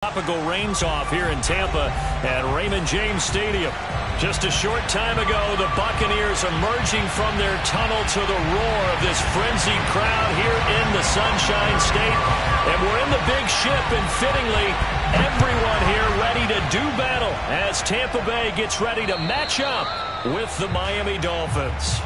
Tropical rains off here in Tampa at Raymond James Stadium. Just a short time ago, the Buccaneers emerging from their tunnel to the roar of this frenzied crowd here in the Sunshine State. And we're in the big ship, and fittingly, everyone here ready to do battle as Tampa Bay gets ready to match up with the Miami Dolphins.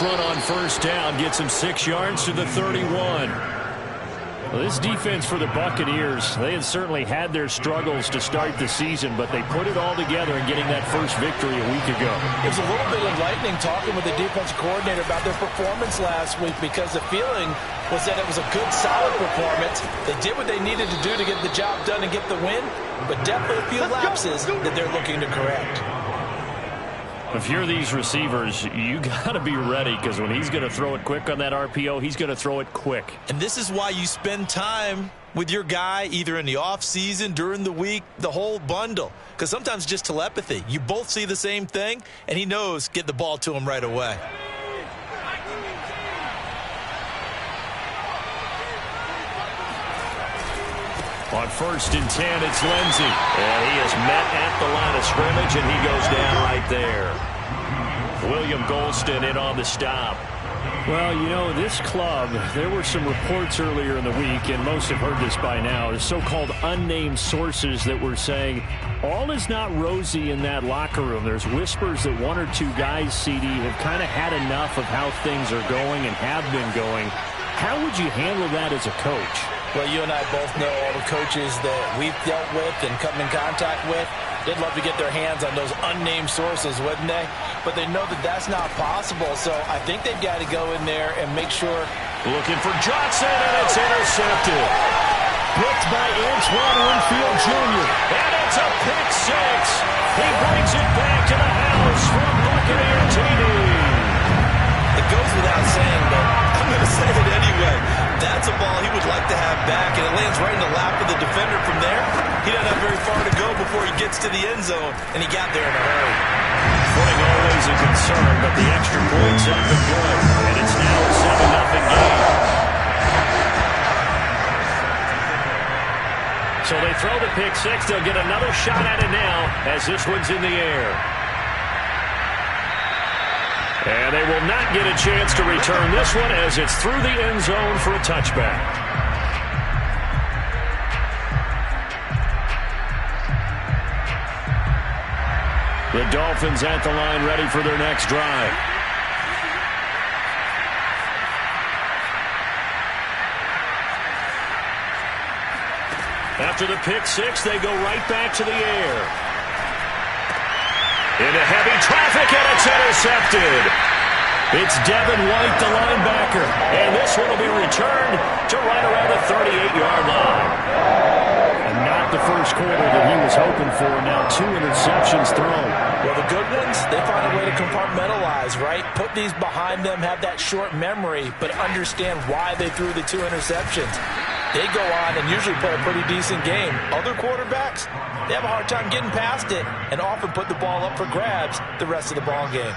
Run on first down gets him 6 yards to the 31. Well, this defense for the Buccaneers, they had certainly had their struggles to start the season, but they put it all together in getting that first victory a week ago. It was a little bit enlightening talking with the defensive coordinator about their performance last week, because the feeling was that it was a good, solid performance. They did what they needed to do to get the job done and get the win, but definitely a few lapses that they're looking to correct. If you're these receivers, you got to be ready, because when he's going to throw it quick on that RPO, he's going to throw it quick. And this is why you spend time with your guy either in the offseason, during the week, the whole bundle. Because sometimes just telepathy. You both see the same thing, and he knows get the ball to him right away. On 1st and 10, it's Lindsey. And he is met at the line of scrimmage, and he goes down right there. William Golston in on the stop. Well, you know, this club, there were some reports earlier in the week, and most have heard this by now, the so-called unnamed sources that were saying all is not rosy in that locker room. There's whispers that 1 or 2 guys, CD, have kind of had enough of how things are going and have been going. How would you handle that as a coach? Well, you and I both know all the coaches that we've dealt with and come in contact with. They'd love to get their hands on those unnamed sources, wouldn't they? But they know that that's not possible, so I think they've got to go in there and make sure. Looking for Johnson, and it's intercepted. Picked by Antoine Winfield Jr. And it's a pick 6. He brings it back to the house from Buccaneer TD. It goes without saying, but I'm going to say it anyway. That's a ball he would like to have back, and it lands right in the lap of the defender from there. He doesn't have very far to go before he gets to the end zone, and he got there in a hurry. Footing always a concern, but the extra point's up and good, and it's now a 7-0 game. So they throw the pick 6. They'll get another shot at it now as this one's in the air. And they will not get a chance to return this one as it's through the end zone for a touchback. The Dolphins at the line, ready for their next drive. After the pick 6, they go right back to the air. Into heavy traffic, and it's intercepted. It's Devin White, the linebacker. And this one will be returned to right around the 38-yard line. And not the first quarter that he was hoping for. Now 2 interceptions thrown. Well, the good ones, they find a way to compartmentalize, right? Put these behind them, have that short memory, but understand why they threw the 2 interceptions. They go on and usually play a pretty decent game. Other quarterbacks, they have a hard time getting past it and often put the ball up for grabs the rest of the ball game.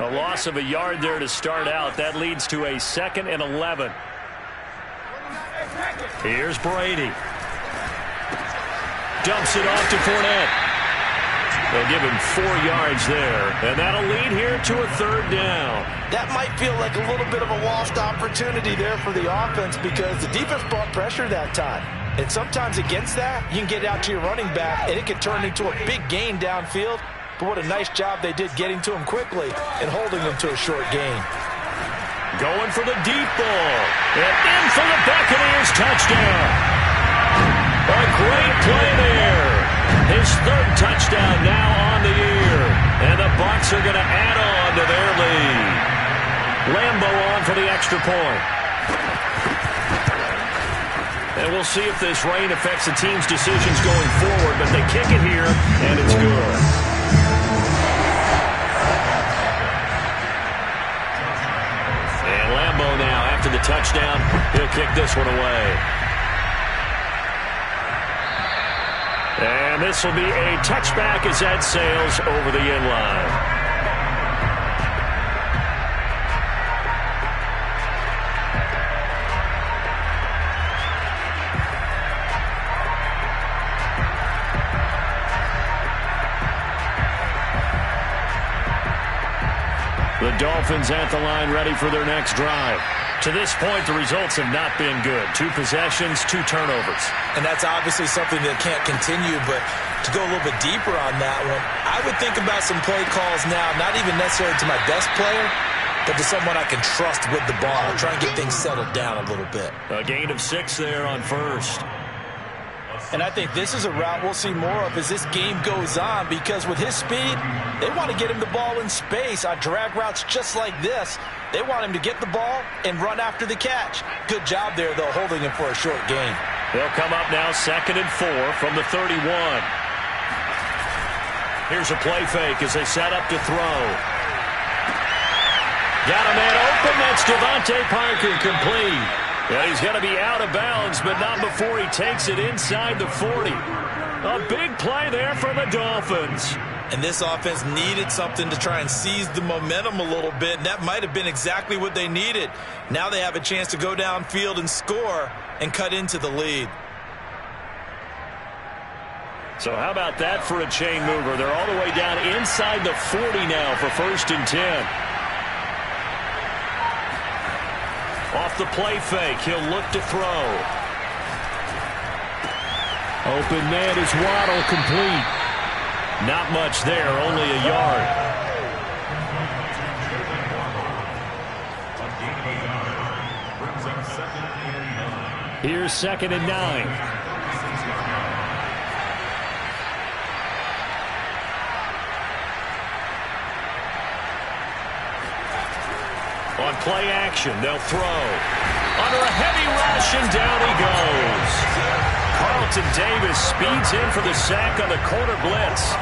A loss of a yard there to start out. That leads to a 2nd and 11. Here's Brady. Dumps it off to Fournette. They'll give him 4 yards there, and that'll lead here to a 3rd down. That might feel like a little bit of a lost opportunity there for the offense, because the defense brought pressure that time. And sometimes against that, you can get out to your running back, and it can turn into a big gain downfield. But what a nice job they did getting to him quickly and holding him to a short gain. Going for the deep ball. And in for the Buccaneers touchdown. A great play there. His third touchdown now on the year. And the Bucs are going to add on to their lead. Lambeau on for the extra point. And we'll see if this rain affects the team's decisions going forward, but they kick it here, and it's good. And Lambeau now, after the touchdown, he'll kick this one away. And this will be a touchback as that sails over the end line. The Dolphins at the line ready for their next drive. To this point, the results have not been good. 2 possessions, 2 turnovers. And that's obviously something that can't continue, but to go a little bit deeper on that one, I would think about some play calls now, not even necessarily to my best player, but to someone I can trust with the ball. Try and get things settled down a little bit. A gain of 6 there on first. And I think this is a route we'll see more of as this game goes on, because with his speed, they want to get him the ball in space on drag routes just like this. They want him to get the ball and run after the catch. Good job there, though, holding him for a short gain. They'll come up now 2nd and 4 from the 31. Here's a play fake as they set up to throw. Got a man open. That's Devontae Parker, complete. And he's going to be out of bounds, but not before he takes it inside the 40. A big play there for the Dolphins. And this offense needed something to try and seize the momentum a little bit, and that might have been exactly what they needed. Now they have a chance to go downfield and score and cut into the lead. So how about that for a chain mover? They're all the way down inside the 40 now for 1st and 10. Off the play fake, he'll look to throw. Open man is Waddle, complete. Not much there, only a yard. Here's 2nd and 9. On play action, they'll throw. Under a heavy rush, and down he goes. Carlton Davis speeds in for the sack on the corner blitz.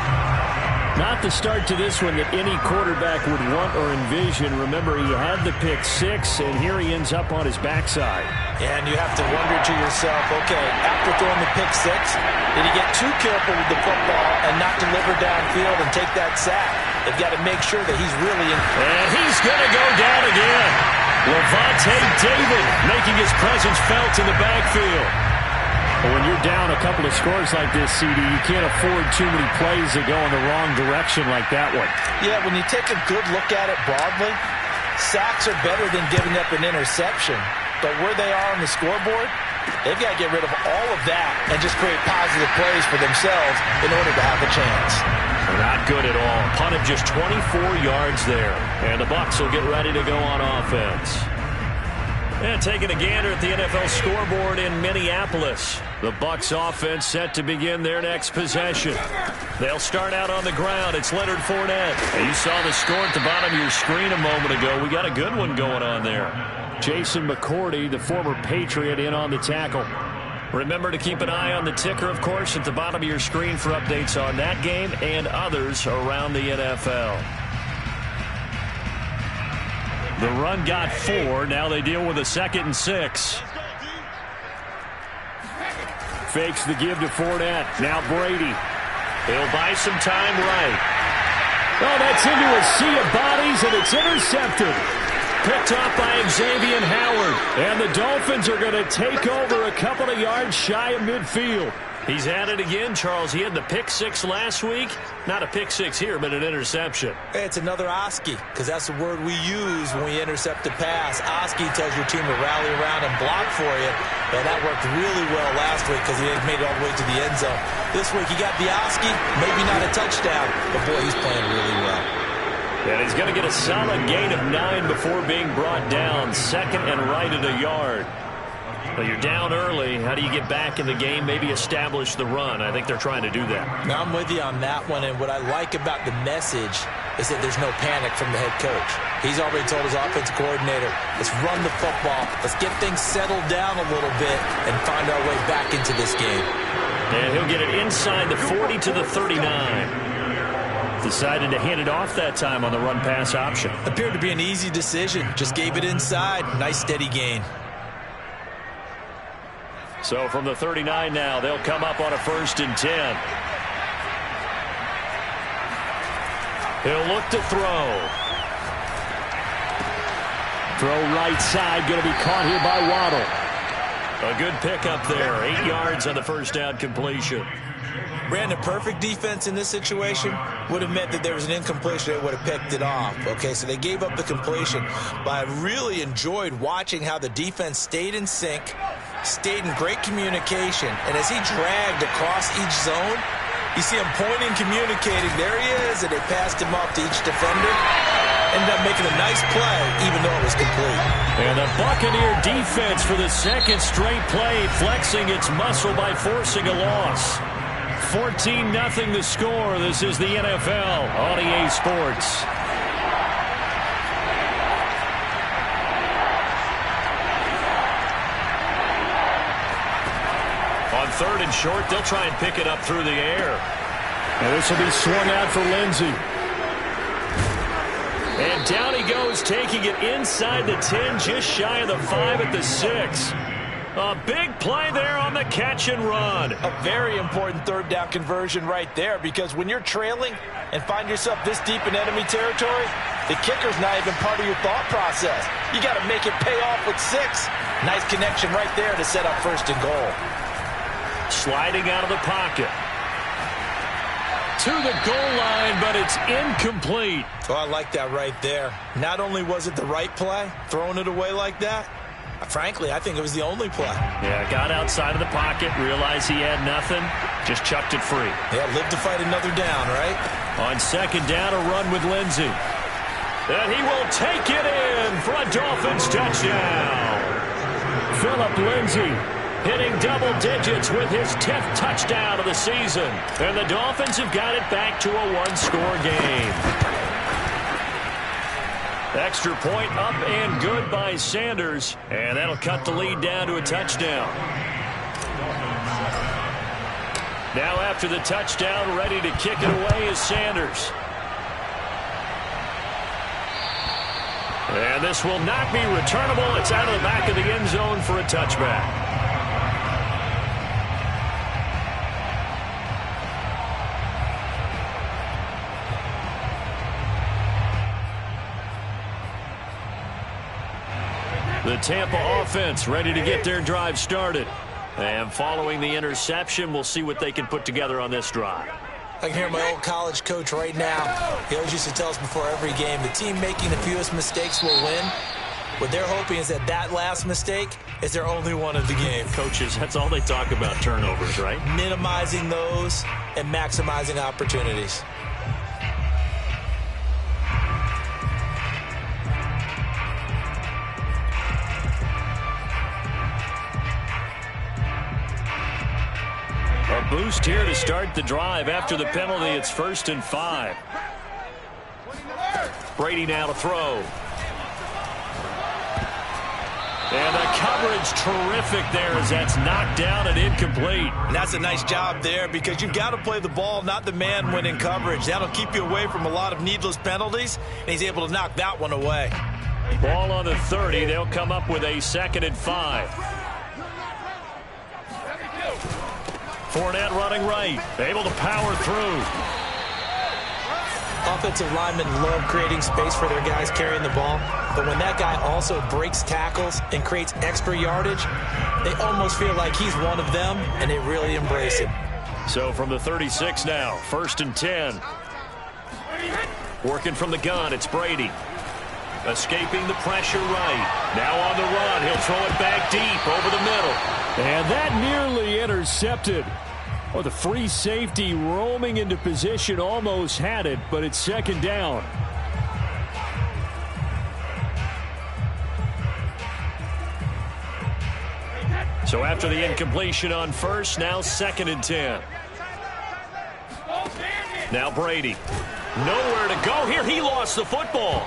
Not the start to this one that any quarterback would want or envision. Remember, he had the pick 6, and here he ends up on his backside. And you have to wonder to yourself, okay, after throwing the pick 6, did he get too careful with the football and not deliver downfield and take that sack? They've got to make sure that he's really in. And he's going to go down again. Levante David making his presence felt in the backfield. Well, when you're down a couple of scores like this, CD, you can't afford too many plays that go in the wrong direction like that one. Yeah, when you take a good look at it broadly, sacks are better than giving up an interception. But where they are on the scoreboard, they've got to get rid of all of that and just create positive plays for themselves in order to have a chance. Not good at all. Punt of just 24 yards there. And the Bucs will get ready to go on offense. And taking a gander at the NFL scoreboard in Minneapolis. The Bucs offense set to begin their next possession. They'll start out on the ground. It's Leonard Fournette. And you saw the score at the bottom of your screen a moment ago. We got a good one going on there. Jason McCourty, the former Patriot, in on the tackle. Remember to keep an eye on the ticker, of course, at the bottom of your screen for updates on that game and others around the NFL. The run got 4. Now they deal with a 2nd and 6. Fakes the give to Fournette. Now Brady. He'll buy some time right. Oh, that's into a sea of bodies, and it's intercepted. Picked off by Xavier Howard. And the Dolphins are going to take over a couple of yards shy of midfield. He's at it again, Charles. He had the pick 6 last week. Not a pick 6 here, but an interception. It's another Oski, because that's the word we use when we intercept a pass. Oski tells your team to rally around and block for you. And that worked really well last week because he made it all the way to the end zone. This week he got the Oski, maybe not a touchdown, but boy, he's playing really well. And he's going to get a solid gain of 9 before being brought down. 2nd and right at a yard. Well, you're down early. How do you get back in the game, maybe establish the run? I think they're trying to do that. Now, I'm with you on that one, and what I like about the message is that there's no panic from the head coach. He's already told his offensive coordinator, let's run the football, let's get things settled down a little bit and find our way back into this game. And he'll get it inside the 40 to the 39. Decided to hand it off that time on the run-pass option. Appeared to be an easy decision. Just gave it inside. Nice steady gain. So from the 39 now, they'll come up on a 1st and 10. He'll look to throw. Throw right side, going to be caught here by Waddle. A good pickup there. 8 yards on the first down completion. Brandon, perfect defense in this situation would have meant that there was an incompletion. They would have picked it off. Okay, so they gave up the completion. But I really enjoyed watching how the defense stayed in sync, stayed in great communication. And as he dragged across each zone, you see him pointing, communicating. There he is, and they passed him off to each defender. Ended up making a nice play, even though it was complete. And the Buccaneer defense for the second straight play, flexing its muscle by forcing a loss. 14-0 the score. This is the NFL on EA Sports. On 3rd and short, they'll try and pick it up through the air. And this will be swung out for Lindsey. And down he goes, taking it inside the 10, just shy of the 5 at the 6. A big play there on the catch and run. A very important 3rd down conversion right there, because when you're trailing and find yourself this deep in enemy territory, the kicker's not even part of your thought process. You got to make it pay off with 6. Nice connection right there to set up 1st and goal. Sliding out of the pocket. To the goal line, but it's incomplete. Oh, I like that right there. Not only was it the right play, throwing it away like that, frankly, I think it was the only play. Yeah, got outside of the pocket, realized he had nothing, just chucked it free. Yeah, live to fight another down, right? On 2nd down, a run with Lindsey. And he will take it in for a Dolphins touchdown. Phillip Lindsey hitting double digits with his 10th touchdown of the season. And the Dolphins have got it back to a 1-score game. Extra point up and good by Sanders. And that'll cut the lead down to a touchdown. Now after the touchdown, ready to kick it away is Sanders. And this will not be returnable. It's out of the back of the end zone for a touchback. The Tampa offense ready to get their drive started. And following the interception, we'll see what they can put together on this drive. I can hear my old college coach right now. He always used to tell us before every game, the team making the fewest mistakes will win. What they're hoping is that that last mistake is their only one of the game. Coaches, that's all they talk about, turnovers, right? Minimizing those and maximizing opportunities. A boost here to start the drive. After the penalty, it's 1st and 5. Brady now to throw. And the coverage terrific there as that's knocked down and incomplete. And that's a nice job there, because you've got to play the ball, not the man when in coverage. That'll keep you away from a lot of needless penalties, and he's able to knock that one away. Ball on the 30. They'll come up with a 2nd and 5. Fournette running right, able to power through. Offensive linemen love creating space for their guys carrying the ball, but when that guy also breaks tackles and creates extra yardage, they almost feel like he's one of them, and they really embrace him. So from the 36 now, 1st and 10. Working from the gun, it's Brady. Escaping the pressure right. Now on the run, he'll throw it back deep over the middle. And that nearly intercepted. Oh, the free safety roaming into position almost had it, but it's 2nd down. So after the incompletion on first, now 2nd and 10. Now Brady. Nowhere to go here. He lost the football.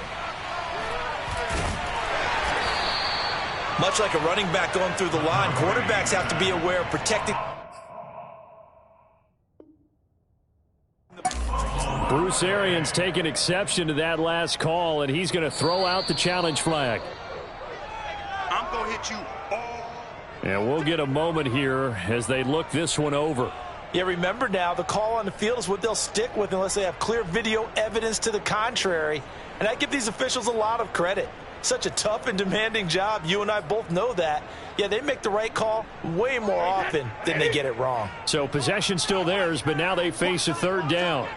Much like a running back going through the line, quarterbacks have to be aware of protecting. Bruce Arians taking exception to that last call, and he's going to throw out the challenge flag. I'm going to hit you all. And we'll get a moment here as they look this one over. Yeah, remember now, the call on the field is what they'll stick with unless they have clear video evidence to the contrary. And I give these officials a lot of credit. Such a tough and demanding job. You and I both know that. Yeah, they make the right call way more often than they get it wrong. So possession still theirs, but now they face a 3rd down.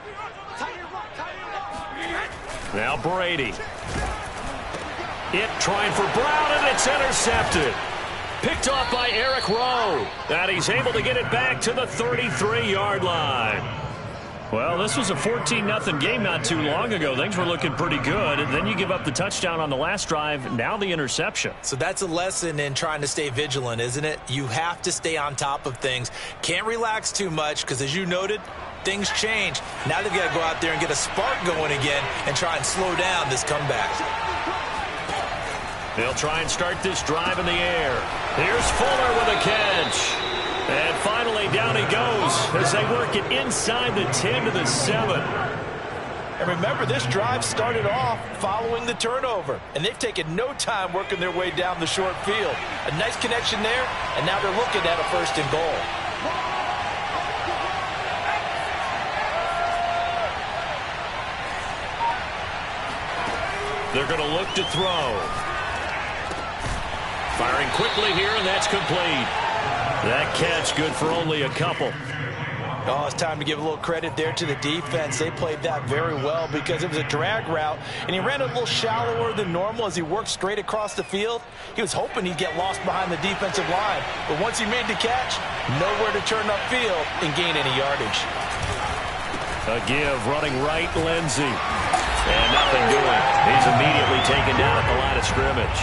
Now Brady. It trying for Brown, and it's intercepted. Picked off by Eric Rowe. And he's able to get it back to the 33-yard line. Well, this was a 14-0 game not too long ago. Things were looking pretty good, and then you give up the touchdown on the last drive, now the interception. So that's a lesson in trying to stay vigilant, isn't it? You have to stay on top of things. Can't relax too much because, as you noted, things change. Now they've got to go out there and get a spark going again and try and slow down this comeback. They'll try and start this drive in the air. Here's Fuller with a catch. And finally, down he goes as they work it inside the 10 to the 7. And remember, this drive started off following the turnover. And they've taken no time working their way down the short field. A nice connection there, and now they're looking at a 1st and goal. They're going to look to throw. Firing quickly here, and that's complete. That catch good for only a couple. Oh, it's time to give a little credit there to the defense. They played that very well because it was a drag route, and he ran a little shallower than normal as he worked straight across the field. He was hoping he'd get lost behind the defensive line, but once he made the catch, nowhere to turn upfield and gain any yardage. A give, running right, Lindsey. And nothing doing. He's immediately taken down at the line of scrimmage.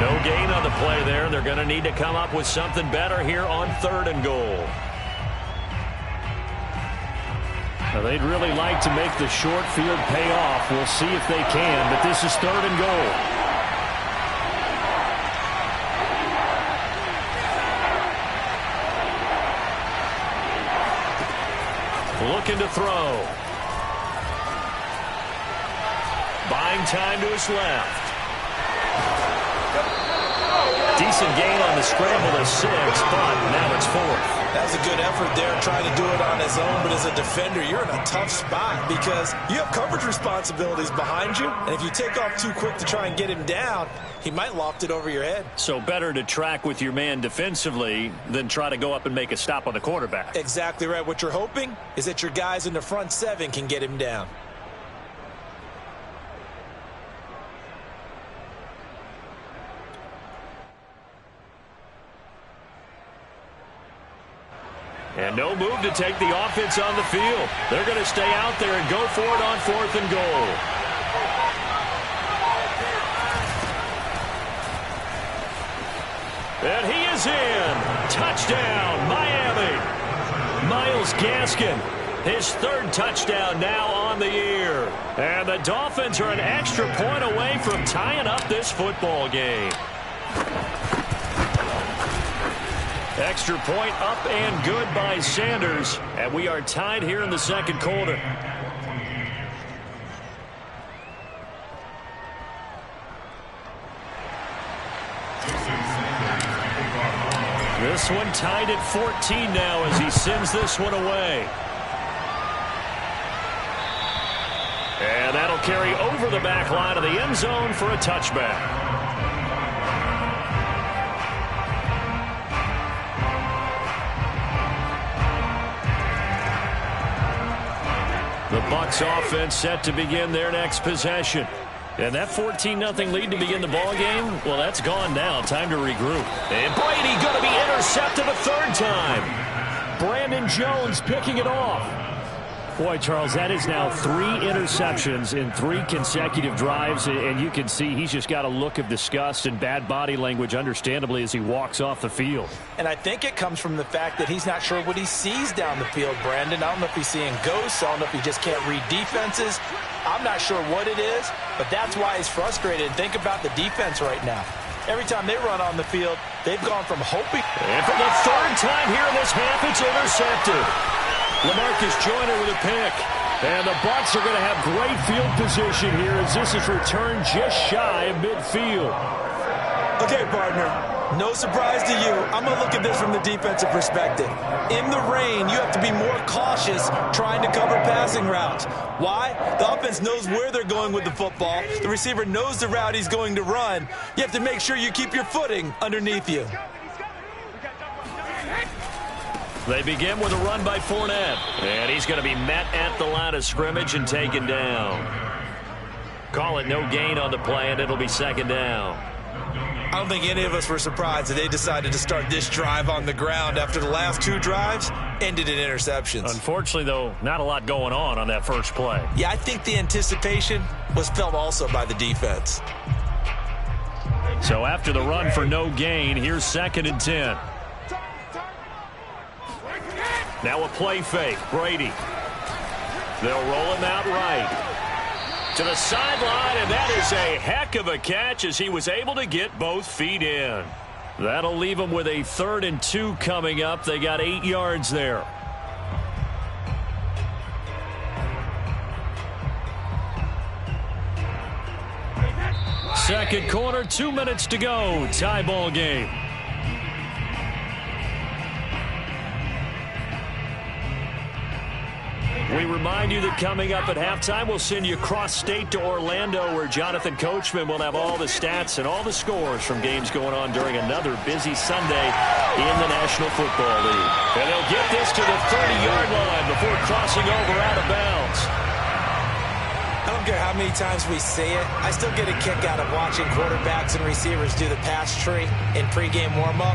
No gain on the play there. They're going to need to come up with something better here on 3rd and goal. Now, they'd really like to make the short field pay off. We'll see if they can, but this is 3rd and goal. Looking to throw. Buying time to his left. Decent gain on the scramble to 6, but now it's 4th. That was a good effort there, trying to do it on his own, but as a defender, you're in a tough spot because you have coverage responsibilities behind you, and if you take off too quick to try and get him down, he might loft it over your head. So better to track with your man defensively than try to go up and make a stop on the quarterback. Exactly right. What you're hoping is that your guys in the front 7 can get him down. And no move to take the offense on the field. They're going to stay out there and go for it on 4th and goal. And he is in. Touchdown, Miami. Myles Gaskin, his 3rd touchdown now on the year. And the Dolphins are an extra point away from tying up this football game. Extra point up and good by Sanders. And we are tied here in the 2nd quarter. This one tied at 14 now as he sends this one away. And that'll carry over the back line of the end zone for a touchback. The Bucs offense set to begin their next possession. And that 14-0 lead to begin the ball game, well, that's gone now. Time to regroup. And Brady going to be intercepted a 3rd time. Brandon Jones picking it off. Boy, Charles, that is now 3 interceptions in 3 consecutive drives, and you can see he's just got a look of disgust and bad body language, understandably, as he walks off the field. And I think it comes from the fact that he's not sure what he sees down the field, Brandon. I don't know if he's seeing ghosts. I don't know if he just can't read defenses. I'm not sure what it is, but that's why he's frustrated. And think about the defense right now. Every time they run on the field, they've gone from hoping. And for the 3rd time here in this half, it's intercepted. LaMarcus Joyner with a pick. And the Bucs are going to have great field position here as this is returned just shy of midfield. Okay, partner, no surprise to you. I'm going to look at this from the defensive perspective. In the rain, you have to be more cautious trying to cover passing routes. Why? The offense knows where they're going with the football. The receiver knows the route he's going to run. You have to make sure you keep your footing underneath you. They begin with a run by Fournette. And he's going to be met at the line of scrimmage and taken down. Call it no gain on the play, and it'll be 2nd down. I don't think any of us were surprised that they decided to start this drive on the ground after the last 2 drives ended in interceptions. Unfortunately, though, not a lot going on that first play. Yeah, I think the anticipation was felt also by the defense. So after the run for no gain, here's 2nd and 10. Now a play fake. Brady. They'll roll him out right. To the sideline, and that is a heck of a catch as he was able to get both feet in. That'll leave him with a 3rd and 2 coming up. They got 8 yards there. Second quarter, 2 minutes to go. Tie ball game. We remind you that coming up at halftime, we'll send you cross-state to Orlando, where Jonathan Coachman will have all the stats and all the scores from games going on during another busy Sunday in the National Football League. And they'll get this to the 30-yard line before crossing over out of bounds. I don't care how many times we say it, I still get a kick out of watching quarterbacks and receivers do the pass tree in pregame warm-up.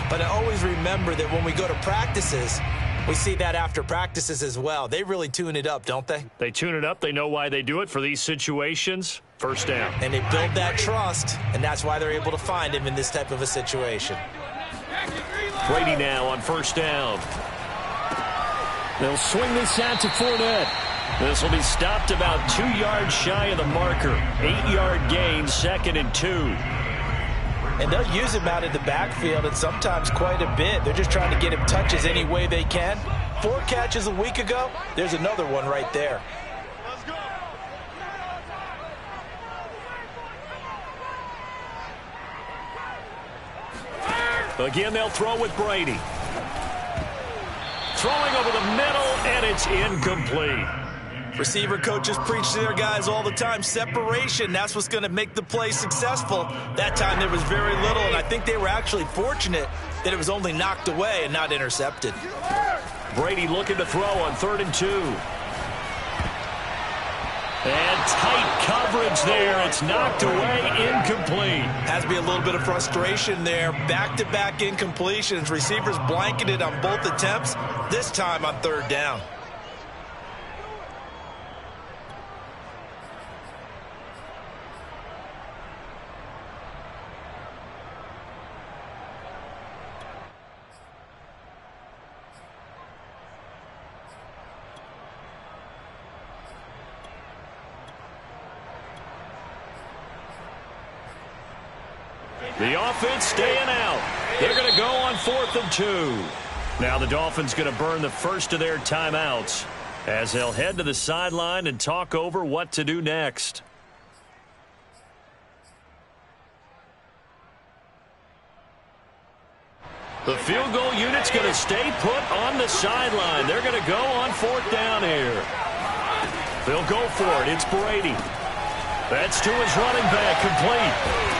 But I always remember that when we go to practices, we see that after practices as well. They really tune it up, don't they? They tune it up. They know why they do it for these situations. 1st down. And they build that trust, and that's why they're able to find him in this type of a situation. Brady now on 1st down. They'll swing this out to Fournette. This will be stopped about 2 yards shy of the marker. 8-yard gain, 2nd and 2. And they'll use him out in the backfield, and sometimes quite a bit. They're just trying to get him touches any way they can. 4 catches a week ago. There's another one right there. Again, they'll throw with Brady. Throwing over the middle, and it's incomplete. Receiver coaches preach to their guys all the time. Separation, that's what's going to make the play successful. That time there was very little, and I think they were actually fortunate that it was only knocked away and not intercepted. Brady looking to throw on 3rd and 2. And tight coverage there. It's knocked away, incomplete. Has to be a little bit of frustration there. Back-to-back incompletions. Receivers blanketed on both attempts, this time on 3rd down. The offense staying out. They're going to go on 4th and 2. Now the Dolphins going to burn the first of their timeouts as they'll head to the sideline and talk over what to do next. The field goal unit's going to stay put on the sideline. They're going to go on 4th down here. They'll go for it. It's Brady. That's to his running back, complete.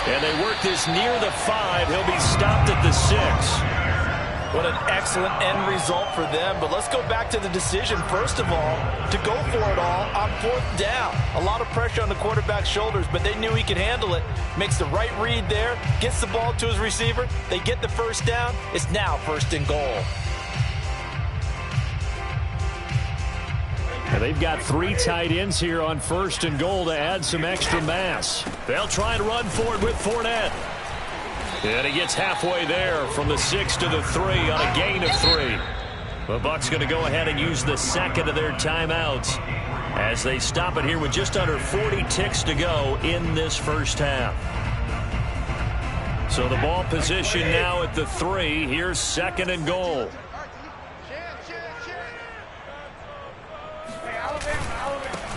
And they work this near the 5. He'll be stopped at the 6. What an excellent end result for them. But let's go back to the decision, first of all, to go for it all on 4th down. A lot of pressure on the quarterback's shoulders, but they knew he could handle it. Makes the right read there, gets the ball to his receiver. They get the 1st down. It's now 1st and goal. They've got 3 tight ends here on 1st and goal to add some extra mass. They'll try and run for it with Fournette. And he gets halfway there from the 6 to the 3 on a gain of 3. The Bucs going to go ahead and use the second of their timeouts as they stop it here with just under 40 ticks to go in this first half. So the ball position now at the 3. Here's 2nd and goal.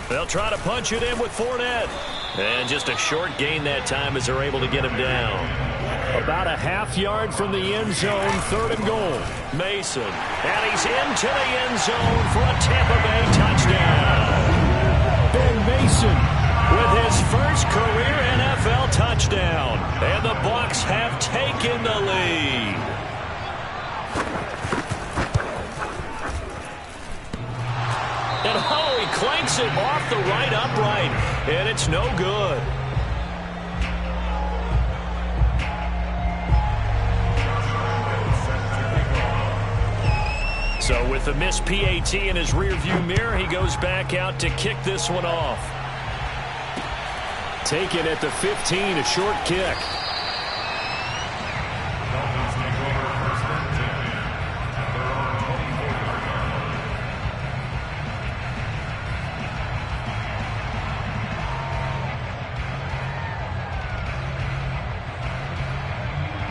They'll try to punch it in with Fournette. And just a short gain that time as they're able to get him down. About a half yard from the end zone, 3rd and goal. Mason. And he's into the end zone for a Tampa Bay touchdown. Ben Mason with his first career NFL touchdown. And the Bucs have taken the lead. And he clanks it off the right upright, and it's no good. So with the missed PAT in his rearview mirror, he goes back out to kick this one off. Taken at the 15, a short kick.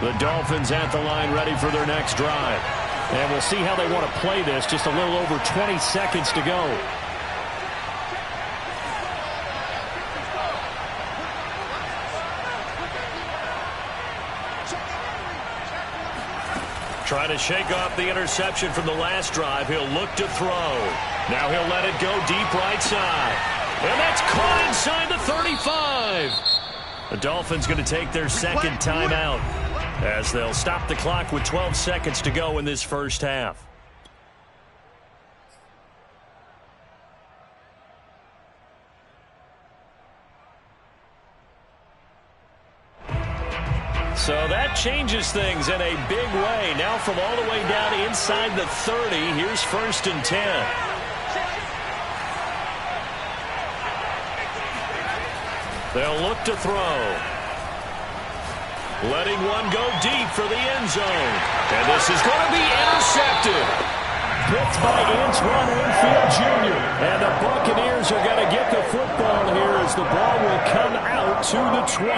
The Dolphins at the line ready for their next drive. And we'll see how they want to play this. Just a little over 20 seconds to go. Trying to shake off the interception from the last drive. He'll look to throw. Now he'll let it go deep right side. And that's caught inside the 35. The Dolphins going to take their second timeout as they'll stop the clock with 12 seconds to go in this first half. So that changes things in a big way. Now from all the way down inside the 30, here's 1st and 10. They'll look to throw. Letting one go deep for the end zone. And this is going to be intercepted. Picked by Antoine Winfield Jr. And the Buccaneers are going to get the football here as the ball will come out to the 20.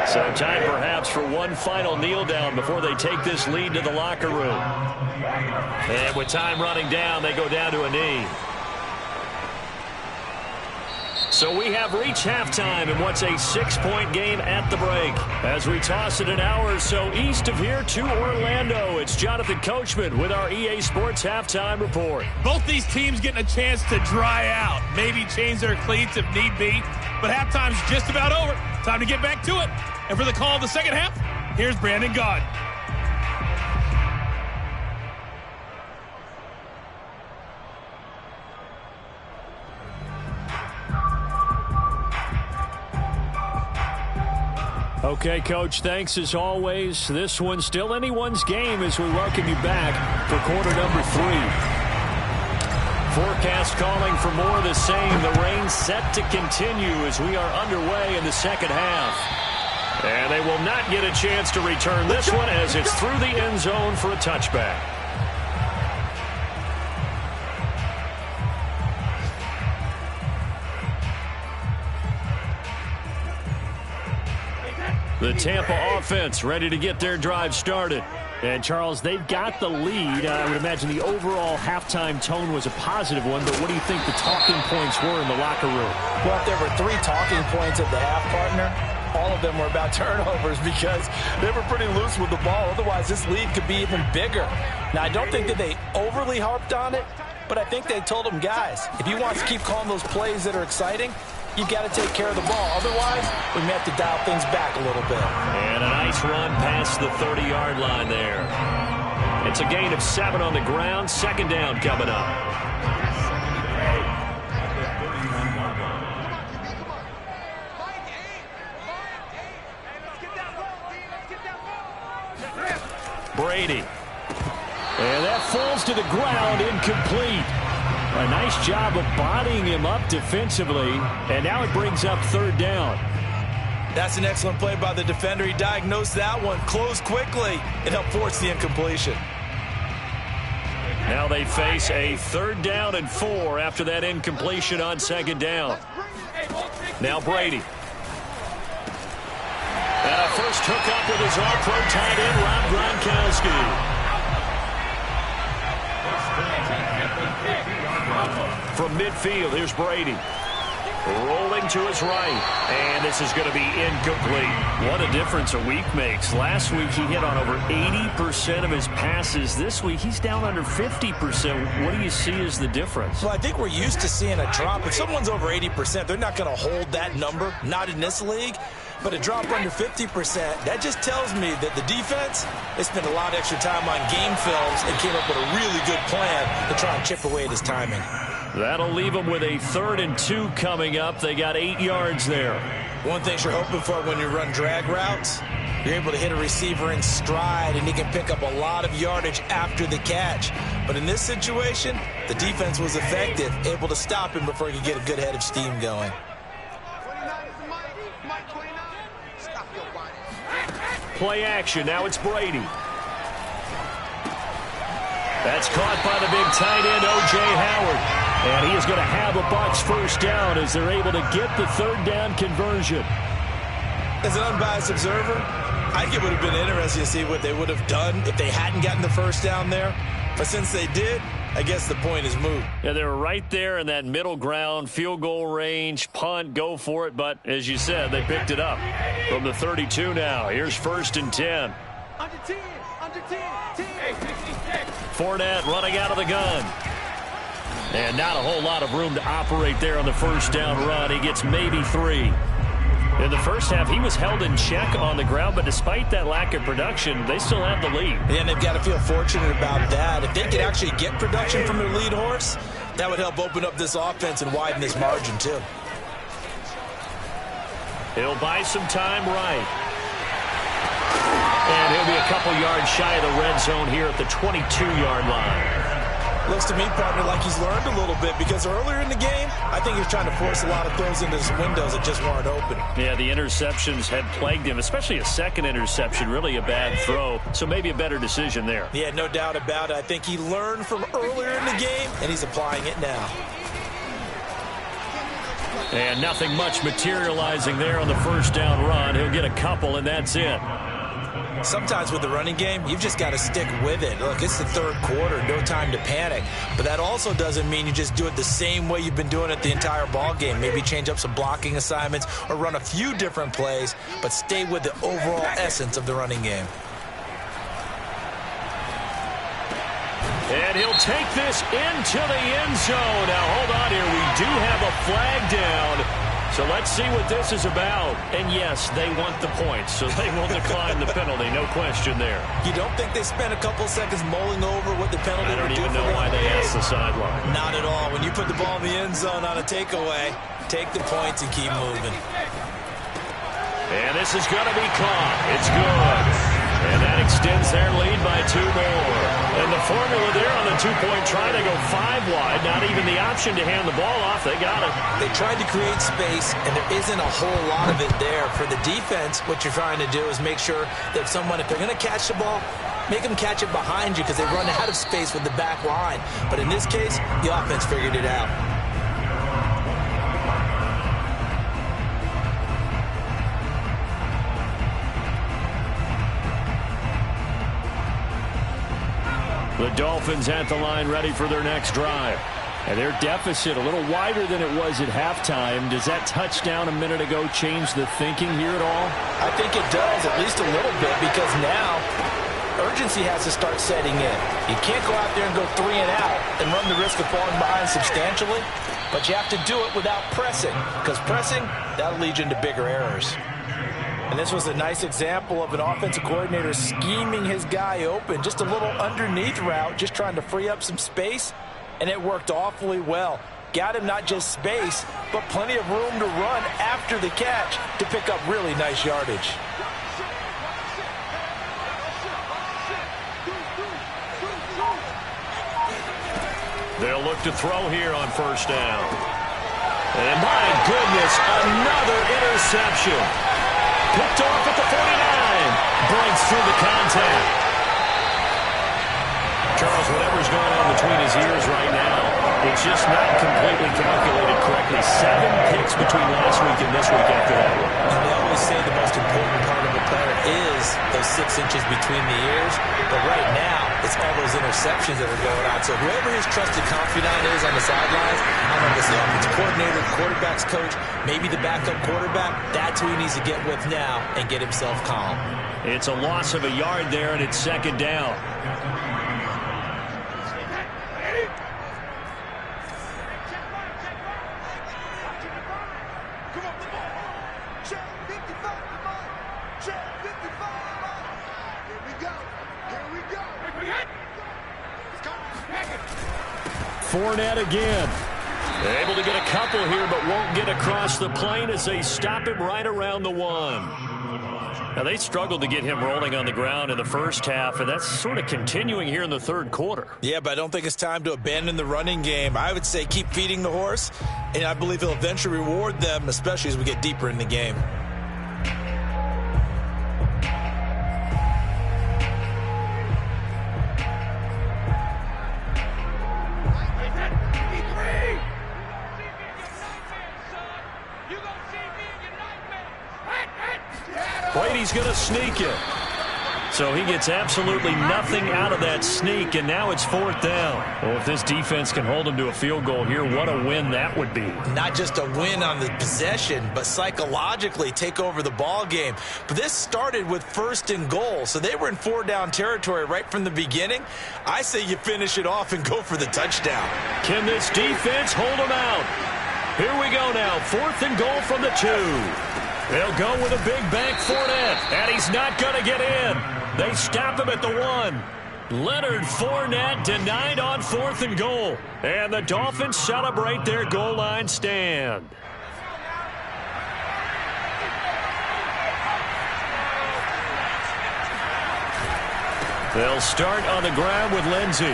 So time perhaps for one final kneel down before they take this lead to the locker room. And with time running down, they go down to a knee. So we have reached halftime in what's a 6-point game at the break. As we toss it an hour or so east of here to Orlando, it's Jonathan Coachman with our EA Sports Halftime Report. Both these teams getting a chance to dry out, maybe change their cleats if need be, but halftime's just about over. Time to get back to it. And for the call of the second half, here's Brandon Gaudin. Okay, Coach, thanks as always. This one's still anyone's game as we welcome you back for quarter number 3. Forecast calling for more of the same. The rain set to continue as we are underway in the second half. And they will not get a chance to return this one as it's through the end zone for a touchback. The Tampa offense ready to get their drive started. And, Charles, they've got the lead. I would imagine the overall halftime tone was a positive one, but what do you think the talking points were in the locker room? Well, if there were 3 talking points at the half, partner, all of them were about turnovers because they were pretty loose with the ball. Otherwise, this lead could be even bigger. Now, I don't think that they overly harped on it, but I think they told them, guys, if you want to keep calling those plays that are exciting, you've got to take care of the ball. Otherwise, we may have to dial things back a little bit. And a nice run past the 30-yard line there. It's a gain of 7 on the ground. Second down coming up. Brady. And that falls to the ground, incomplete. A nice job of bodying him up defensively, and now it brings up third down. That's an excellent play by the defender. He diagnosed that one, closed quickly, and helped force the incompletion. Now they face a 3rd down and 4 after that incompletion on 2nd down. Now Brady. And a first hookup with his all-pro tight end, Rob Gronkowski. From midfield, here's Brady. Rolling to his right, and this is going to be incomplete. What a difference a week makes. Last week he hit on over 80% of his passes. This week he's down under 50%. What do you see as the difference? Well, I think we're used to seeing a drop. If someone's over 80%, they're not going to hold that number, not in this league. But a drop under 50%, that just tells me that the defense, they spent a lot of extra time on game films and came up with a really good plan to try and chip away at his timing. That'll leave them with a 3rd and 2 coming up. They got 8 yards there. One thing you're hoping for when you run drag routes, you're able to hit a receiver in stride, and he can pick up a lot of yardage after the catch. But in this situation, the defense was effective, able to stop him before he could get a good head of steam going. Play action. Now it's Brady. That's caught by the big tight end, O.J. Howard. And he is going to have a Bucs 1st down as they're able to get the 3rd down conversion. As an unbiased observer, I think it would have been interesting to see what they would have done if they hadn't gotten the 1st down there. But since they did, I guess the point is moot. Yeah, they were right there in that middle ground, field goal range, punt, go for it. But as you said, they picked it up from the 32 now. Here's 1st and 10. Under 10, under 10, 10. Fournette running out of the gun. And not a whole lot of room to operate there on the 1st down run. He gets maybe 3. In the first half, he was held in check on the ground, but despite that lack of production, they still have the lead. And they've got to feel fortunate about that. If they could actually get production from their lead horse, that would help open up this offense and widen this margin, too. He'll buy some time right. And he'll be a couple yards shy of the red zone here at the 22-yard line. Looks to me, partner, like he's learned a little bit because earlier in the game, I think he was trying to force a lot of throws into his windows that just weren't open. Yeah, the interceptions had plagued him, especially a second interception, really a bad throw. So maybe a better decision there. Yeah, no doubt about it. I think he learned from earlier in the game, and he's applying it now. And nothing much materializing there on the 1st down run. He'll get a couple, and that's it. Sometimes with the running game, you've just got to stick with it. Look, it's the 3rd quarter, no time to panic. But that also doesn't mean you just do it the same way you've been doing it the entire ball game. Maybe change up some blocking assignments or run a few different plays, but stay with the overall essence of the running game. And he'll take this into the end zone. Now, hold on here. We do have a flag down. So let's see what this is about. And yes, they want the points, so they will decline the penalty. No question there. You don't think they spent a couple seconds mulling over what the penalty would do? I don't even know why they asked the sideline. Not at all. When you put the ball in the end zone on a takeaway, take the points and keep moving. And this is going to be caught. It's good. And that extends their lead by 2 more. And the formula there on the 2-point try to go 5 wide. Not even the option to hand the ball off. They got it. They tried to create space, and there isn't a whole lot of it there. For the defense, what you're trying to do is make sure that if they're going to catch the ball, make them catch it behind you because they run out of space with the back line. But in this case, the offense figured it out. The Dolphins at the line ready for their next drive. And their deficit a little wider than it was at halftime. Does that touchdown a minute ago change the thinking here at all? I think it does, at least a little bit, because now urgency has to start setting in. You can't go out there and go 3 and out and run the risk of falling behind substantially, but you have to do it without pressing, because pressing, that'll lead you into bigger errors. And this was a nice example of an offensive coordinator scheming his guy open. Just a little underneath route, just trying to free up some space, and it worked awfully well. Got him not just space, but plenty of room to run after the catch to pick up really nice yardage. They'll look to throw here on first down. And my goodness, another interception. Picked off at the 49. Breaks through the contact. Charles, whatever's going on between his ears right now, it's just not completely calculated correctly. 7 picks between last week and this week after that one. And they always say the most important part of a player is those 6 inches between the ears. But right now, it's all those interceptions that are going on. So whoever his trusted confidant is on the sidelines, I don't know if it's the offensive coordinator, the quarterback's coach, maybe the backup quarterback, that's who he needs to get with now and get himself calm. It's a loss of a yard there, and it's second down. Fournette again. Able to get a couple here, but won't get across the plane as they stop him right around the 1. Now, they struggled to get him rolling on the ground in the first half, and that's sort of continuing here in the third quarter. Yeah, but I don't think it's time to abandon the running game. I would say keep feeding the horse, and I believe he'll eventually reward them, especially as we get deeper in the game. Brady's going to sneak it. So he gets absolutely nothing out of that sneak, and now it's fourth down. Well, if this defense can hold him to a field goal here, what a win that would be. Not just a win on the possession, but psychologically take over the ball game. But this started with 1st and goal, so they were in 4-down territory right from the beginning. I say you finish it off and go for the touchdown. Can this defense hold them out? Here we go now, 4th and goal from the 2. They'll go with a big bank Fournette, and he's not going to get in. They stop him at the 1. Leonard Fournette denied on 4th and goal. And the Dolphins celebrate their goal line stand. They'll start on the ground with Lindsey.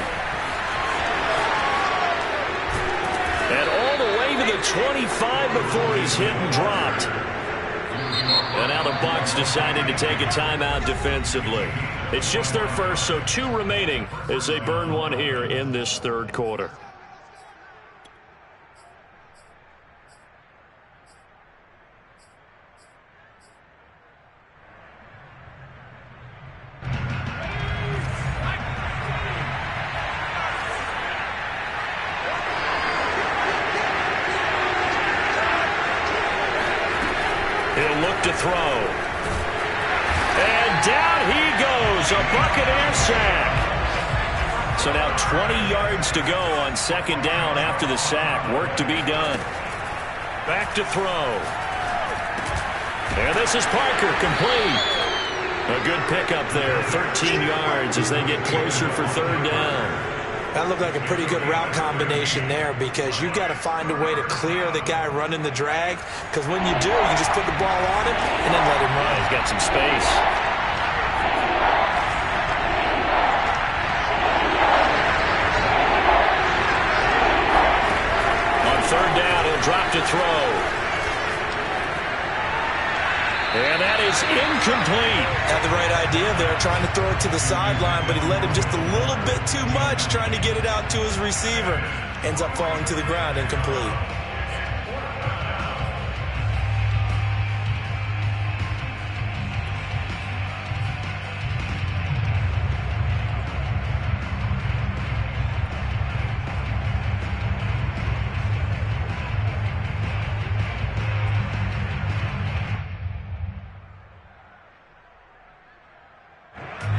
And all the way to the 25 before he's hit and dropped. And now the Bucs decided to take a timeout defensively. It's just their first, so 2 remaining as they burn one here in this third quarter. He'll look to throw. And down he goes, a Buccaneer sack. So now 20 yards to go on second down after the sack. Work to be done. Back to throw. And this is Parker, complete. A good pickup there, 13 yards as they get closer for third down. That looked like a pretty good route combination there because you got to find a way to clear the guy running the drag, because when you do, you just put the ball on him and then let him run. He's got some space. On third down, he'll drop to throw. And that is incomplete. Had the right idea there, trying to throw it to the sideline, but he led him just a little bit too much, trying to get it out to his receiver. Ends up falling to the ground, incomplete.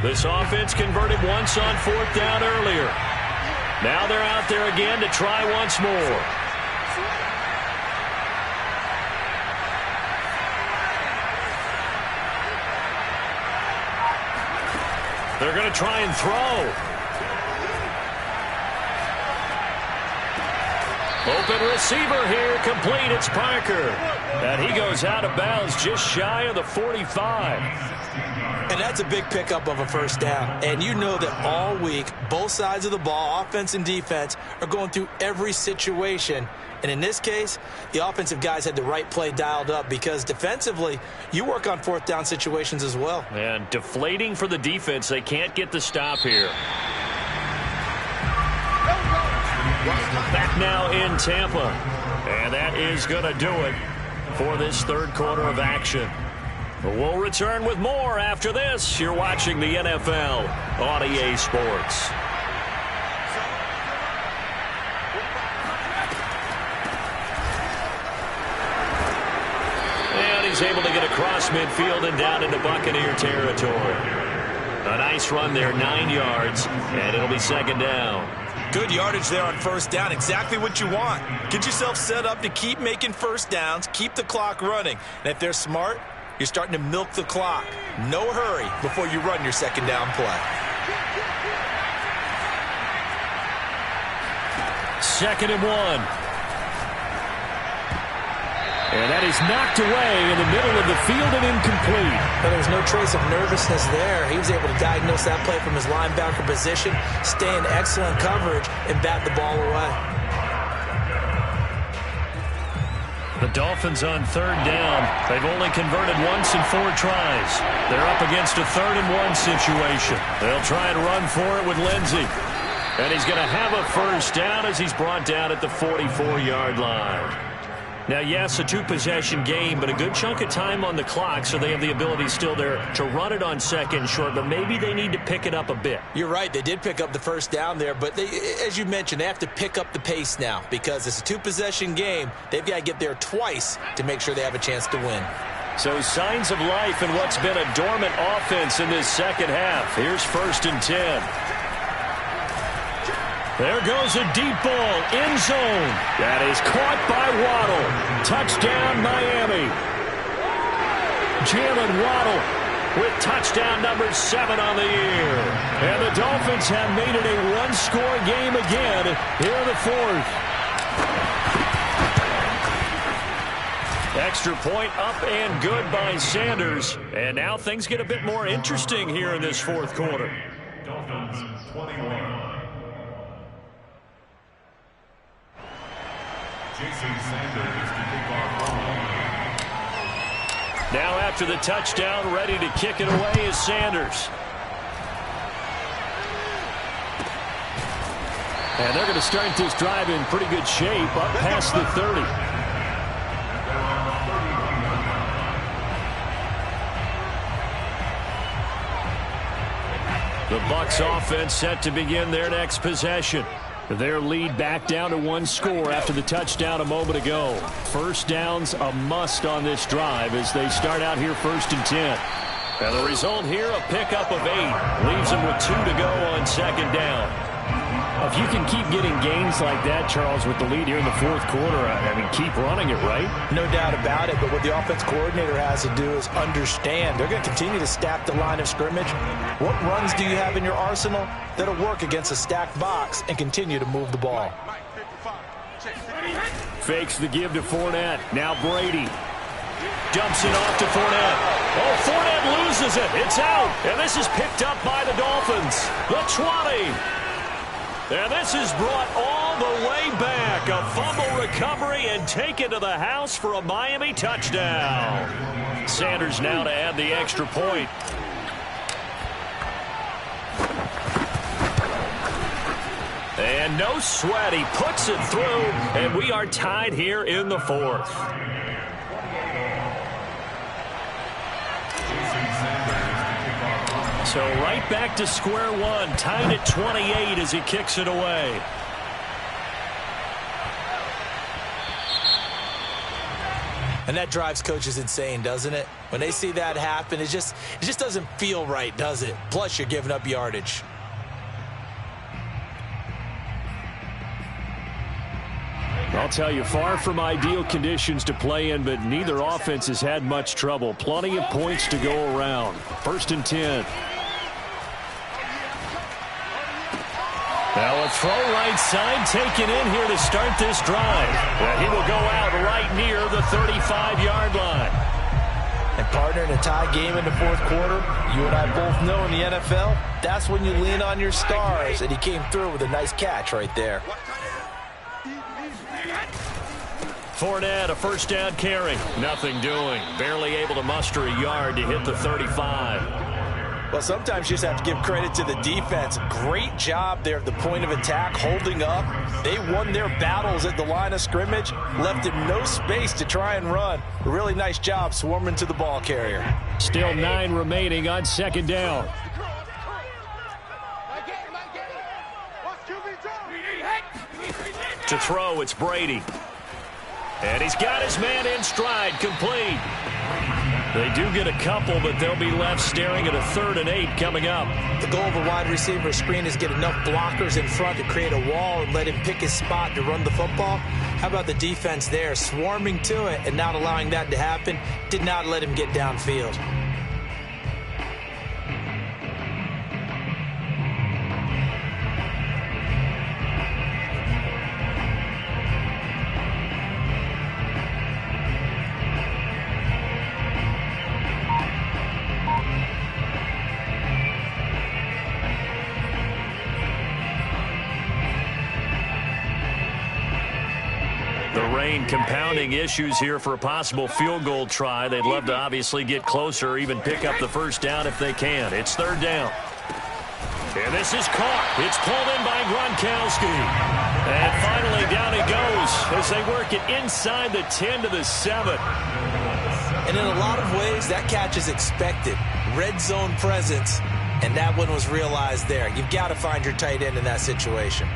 This offense converted once on fourth down earlier. Now they're out there again to try once more. They're going to try and throw. Open receiver here, complete. It's Parker. And he goes out of bounds just shy of the 45. And that's a big pickup of a first down. And you know that all week, both sides of the ball, offense and defense, are going through every situation. And in this case, the offensive guys had the right play dialed up because defensively, you work on fourth down situations as well. And deflating for the defense. They can't get the stop here. Back now in Tampa. And that is going to do it for this third quarter of action. We'll return with more after this. You're watching the NFL on EA Sports. And he's able to get across midfield and down into Buccaneer territory. A nice run there, 9 yards, and it'll be second down. Good yardage there on first down. Exactly what you want. Get yourself set up to keep making first downs, keep the clock running. And if they're smart, you're starting to milk the clock. No hurry before you run your second down play. Second and 1. And that is knocked away in the middle of the field and incomplete. But there's no trace of nervousness there. He was able to diagnose that play from his linebacker position, stay in excellent coverage, and bat the ball away. The Dolphins on third down. They've only converted once in 4 tries. They're up against a 3rd and 1 situation. They'll try and run for it with Lindsey. And he's going to have a first down as he's brought down at the 44-yard line. Now, yes, a 2-possession game, but a good chunk of time on the clock, so they have the ability still there to run it on second short, but maybe they need to pick it up a bit. You're right. They did pick up the first down there, but as you mentioned, they have to pick up the pace now because it's a 2-possession game. They've got to get there twice to make sure they have a chance to win. So signs of life in what's been a dormant offense in this second half. Here's 1st and 10. There goes a deep ball, end zone. That is caught by Waddle. Touchdown, Miami. Jalen Waddle with touchdown number 7 on the year. And the Dolphins have made it a 1-score game again here in the 4th. Extra point up and good by Sanders. And now things get a bit more interesting here in this 4th quarter. Dolphins 21. Now after the touchdown, ready to kick it away is Sanders. And they're going to start this drive in pretty good shape up past the 30. The Bucs offense set to begin their next possession. Their lead back down to 1 score after the touchdown a moment ago. First down's a must on this drive as they start out here 1st and 10. And the result here, a pickup of 8. Leaves them with 2 to go on second down. If you can keep getting gains like that, Charles, with the lead here in the 4th quarter, I mean, keep running it, right? No doubt about it, but what the offense coordinator has to do is understand. They're going to continue to stack the line of scrimmage. What runs do you have in your arsenal that'll work against a stacked box and continue to move the ball? Fakes the give to Fournette. Now Brady. Dumps it off to Fournette. Oh, Fournette loses it. It's out. And this is picked up by the Dolphins. The 20. And this is brought all the way back. A fumble recovery and taken to the house for a Miami touchdown. Sanders now to add the extra point. And no sweat. He puts it through, and we are tied here in the 4th. So right back to square one, tied at 28 as he kicks it away. And that drives coaches insane, doesn't it? When they see that happen, it just doesn't feel right, does it? Plus, you're giving up yardage. I'll tell you, far from ideal conditions to play in, but neither offense has had much trouble. Plenty of points to go around. 1st and 10. Now a throw right side taken in here to start this drive. And he will go out right near the 35-yard line. And partner, in a tie game in the fourth quarter, you and I both know in the NFL, that's when you lean on your stars. And he came through with a nice catch right there. Fournette, a first down carry. Nothing doing. Barely able to muster a yard to hit the 35. Well, sometimes you just have to give credit to the defense. Great job there at the point of attack, holding up. They won their battles at the line of scrimmage, left him no space to try and run. A really nice job swarming to the ball carrier. Still 9 remaining on second down. To throw, it's Brady. And he's got his man in stride, complete. They do get a couple, but they'll be left staring at a 3rd and 8 coming up. The goal of a wide receiver screen is get enough blockers in front to create a wall and let him pick his spot to run the football. How about the defense there, swarming to it and not allowing that to happen? Did not let him get downfield. Compounding issues here for a possible field goal try. They'd love to obviously get closer or even pick up the first down if they can. It's 3rd down. And this is caught. It's pulled in by Gronkowski. And finally down he goes as they work it inside the 10 to the 7. And in a lot of ways, that catch is expected. Red zone presence, and that one was realized there. You've got to find your tight end in that situation.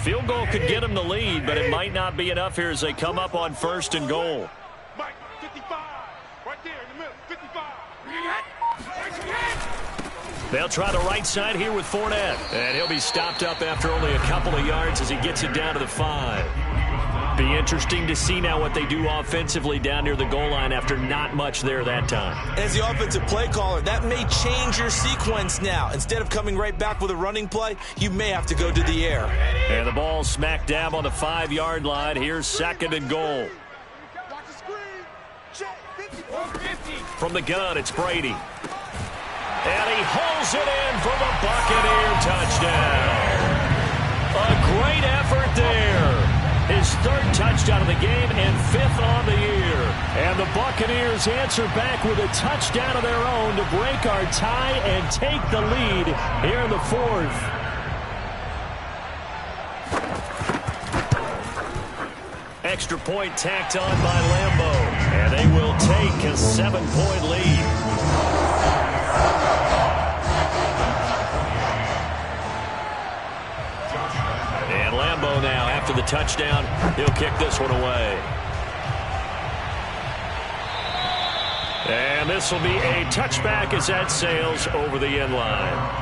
Field goal could get them the lead, but it might not be enough here as they come up on 1st and goal. Mike, 55, right there in the middle, 55. They'll try the right side here with Fournette, and he'll be stopped up after only a couple of yards as he gets it down to the 5. Be interesting to see now what they do offensively down near the goal line after not much there that time. As the offensive play caller, that may change your sequence now. Instead of coming right back with a running play, you may have to go to the air. And the ball smack dab on the 5-yard line. Here's 2nd and goal. From the gun, it's Brady. And he hauls it in for the Buccaneer touchdown. A great effort there. His 3rd touchdown of the game and 5th on the year. And the Buccaneers answer back with a touchdown of their own to break our tie and take the lead here in the 4th. Extra point tacked on by Lambeau. And they will take a 7-point lead. And Lambeau now, after the touchdown, he'll kick this one away. And this will be a touchback as that sails over the end line.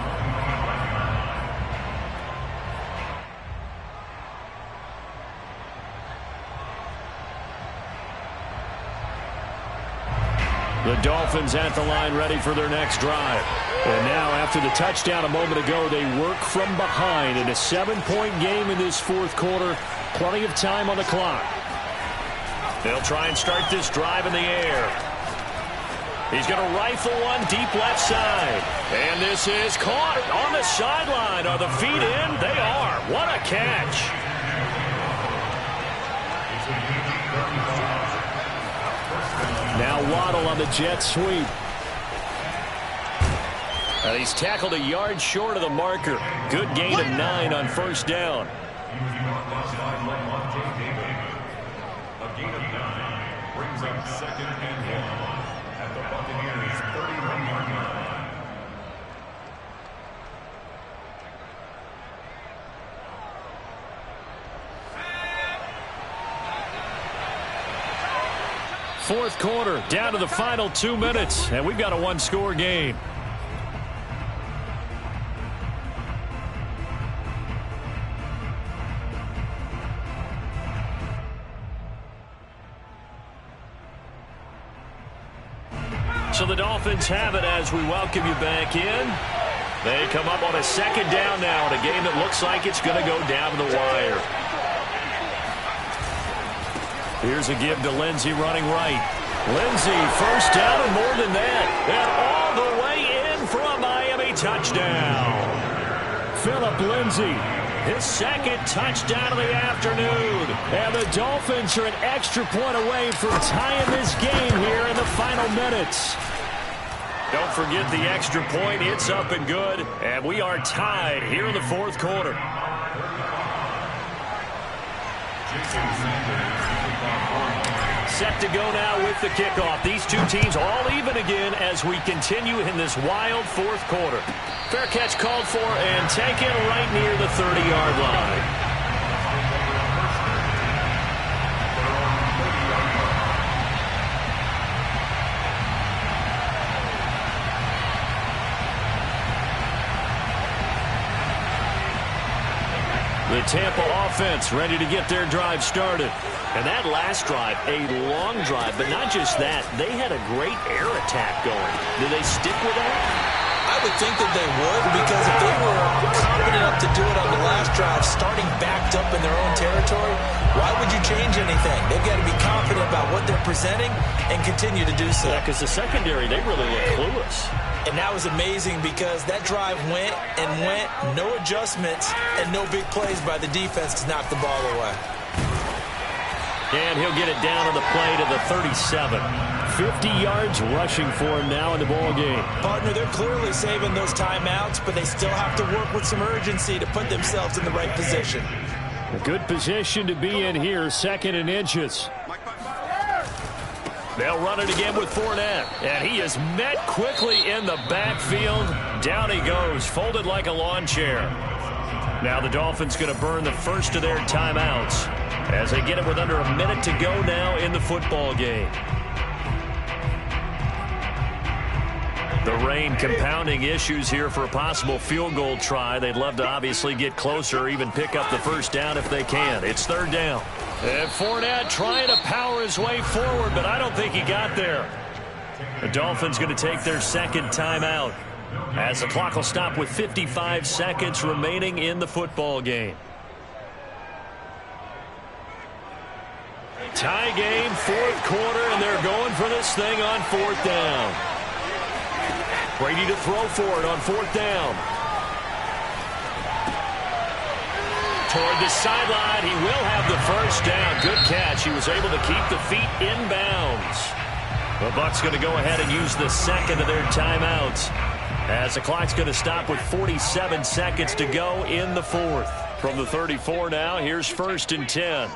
The Dolphins at the line ready for their next drive. And now after the touchdown a moment ago, they work from behind in a 7-point game in this 4th quarter. Plenty of time on the clock. They'll try and start this drive in the air. He's going to rifle one deep left side. And this is caught on the sideline. Are the feet in? They are. What a catch. Now Waddle on the jet sweep. And he's tackled a yard short of the marker. Good gain of 9 on 1st down. A gain of 9 brings up 2nd and 1 at the Buccaneers' 31-yard line. Fourth quarter, down to the final 2 minutes, and we've got a 1-score game. So the Dolphins have it as we welcome you back in. They come up on a second down now in a game that looks like it's going to go down to the wire. Here's a give to Lindsey running right. Lindsey, first down and more than that. And all the way in for a Miami touchdown. Phillip Lindsey, his second touchdown of the afternoon. And the Dolphins are an extra point away from tying this game here in the final minutes. Don't forget the extra point. It's up and good. And we are tied here in the fourth quarter. Set to go now with the kickoff. These two teams all even again as we continue in this wild fourth quarter. Fair catch called for and taken right near the 30-yard line. The Tampa offense ready to get their drive started. And that last drive, a long drive, but not just that. They had a great air attack going. Do they stick with that? I would think that they would, because if they were confident enough to do it on the last drive, starting backed up in their own territory, why would you change anything? They've got to be confident about what they're presenting and continue to do so. Yeah, because the secondary, they really look clueless. And that was amazing because that drive went and went, no adjustments, and no big plays by the defense to knock the ball away. And he'll get it down on the play to the 37. 50 yards rushing for him now in the ball game. Partner, they're clearly saving those timeouts, but they still have to work with some urgency to put themselves in the right position. A good position to be in here, second and inches. They'll run it again with Fournette. And he is met quickly in the backfield. Down he goes, folded like a lawn chair. Now the Dolphins going to burn the first of their timeouts as they get it with under a minute to go now in the football game. The rain compounding issues here for a possible field goal try. They'd love to obviously get closer or even pick up the first down if they can. It's third down. And Fournette trying to power his way forward, but I don't think he got there. The Dolphins going to take their second timeout as the clock will stop with 55 seconds remaining in the football game. Tie game, fourth quarter, and they're going for this thing on fourth down. Brady to throw for it on fourth down. Toward the sideline, he will have the first down. Good catch. He was able to keep the feet in bounds. The Bucs going to go ahead and use the second of their timeouts as the clock's going to stop with 47 seconds to go in the fourth. From the 34 now, here's first and 10.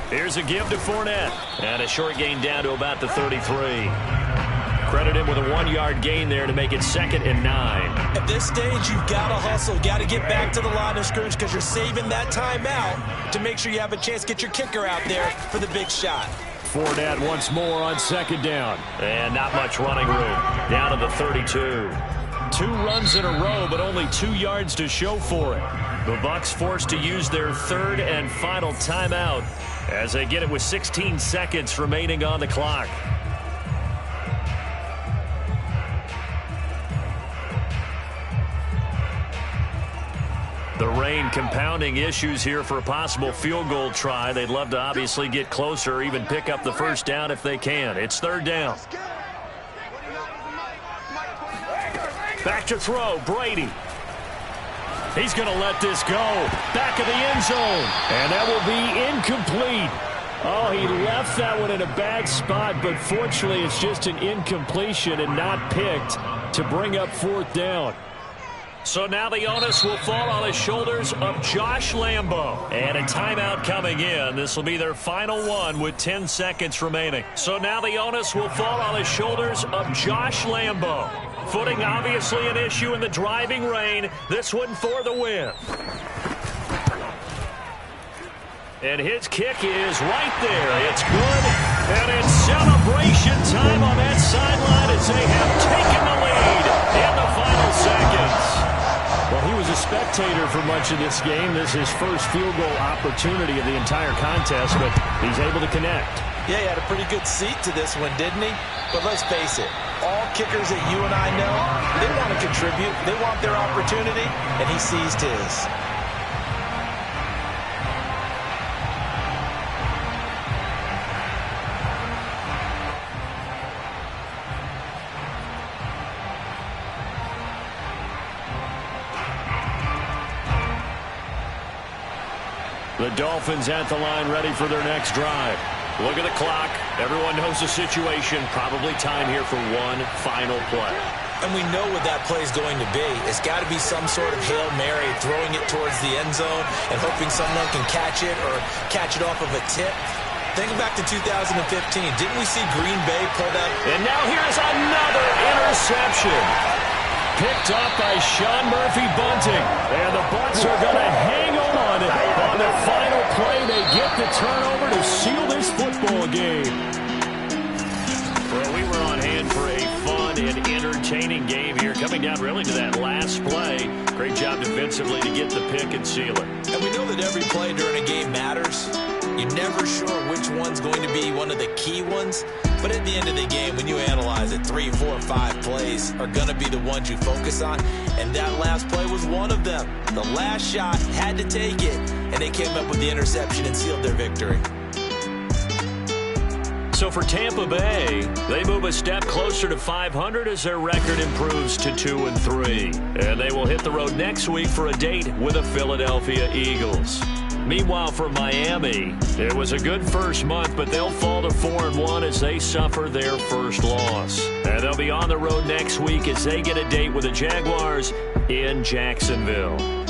Here's a give to Fournette. And a short gain down to about the 33. Credit him with a 1-yard gain there to make it second and 9. At this stage, you've got to hustle. Got to get back to the line of scrimmage because you're saving that timeout to make sure you have a chance to get your kicker out there for the big shot. Fournette once more on second down. And not much running room. Down to the 32. 2 runs in a row, but only 2 yards to show for it. The Bucs forced to use their third and final timeout as they get it with 16 seconds remaining on the clock. The rain compounding issues here for a possible field goal try. They'd love to obviously get closer or even pick up the first down if they can. It's third down. Back to throw, Brady. He's going to let this go. Back of the end zone. And that will be incomplete. Oh, he left that one in a bad spot, but fortunately it's just an incompletion and not picked to bring up fourth down. So now the onus will fall on the shoulders of Josh Lambo. And a timeout coming in. This will be their final one with 10 seconds remaining. So now the onus will fall on the shoulders of Josh Lambo. Footing obviously an issue in the driving rain. This one for the win. And his kick is right there. It's good. And it's celebration time on that sideline as they have taken the lead in the final seconds. Well, he was a spectator for much of this game. This is his first field goal opportunity of the entire contest, but he's able to connect. Yeah, he had a pretty good seat to this one, didn't he? But let's face it, all kickers that you and I know, they want to contribute. They want their opportunity, and he seized his. The Dolphins at the line, ready for their next drive. Look at the clock. Everyone knows the situation. Probably time here for one final play. And we know what that play is going to be. It's got to be some sort of Hail Mary, throwing it towards the end zone and hoping someone can catch it or catch it off of a tip. Think back to 2015. Didn't we see Green Bay pull that? And now here's another interception. Picked up by Sean Murphy-Bunting. And the Bucs are going to hang on the final play. They get the turnover to seal this football game. Well, we were on hand for a fun and entertaining game here, coming down really to that last play. Great job defensively to get the pick and seal it. And we know that every play during a game matters. You're never sure which one's going to be one of the key ones. But at the end of the game, when you analyze it, 3, 4, 5 plays are going to be the ones you focus on. And that last play was one of them. The last shot had to take it, and they came up with the interception and sealed their victory. So for Tampa Bay, they move a step closer to 500 as their record improves to 2-3. And they will hit the road next week for a date with the Philadelphia Eagles. Meanwhile, for Miami, it was a good first month, but they'll fall to 4-1 as they suffer their first loss. And they'll be on the road next week as they get a date with the Jaguars in Jacksonville.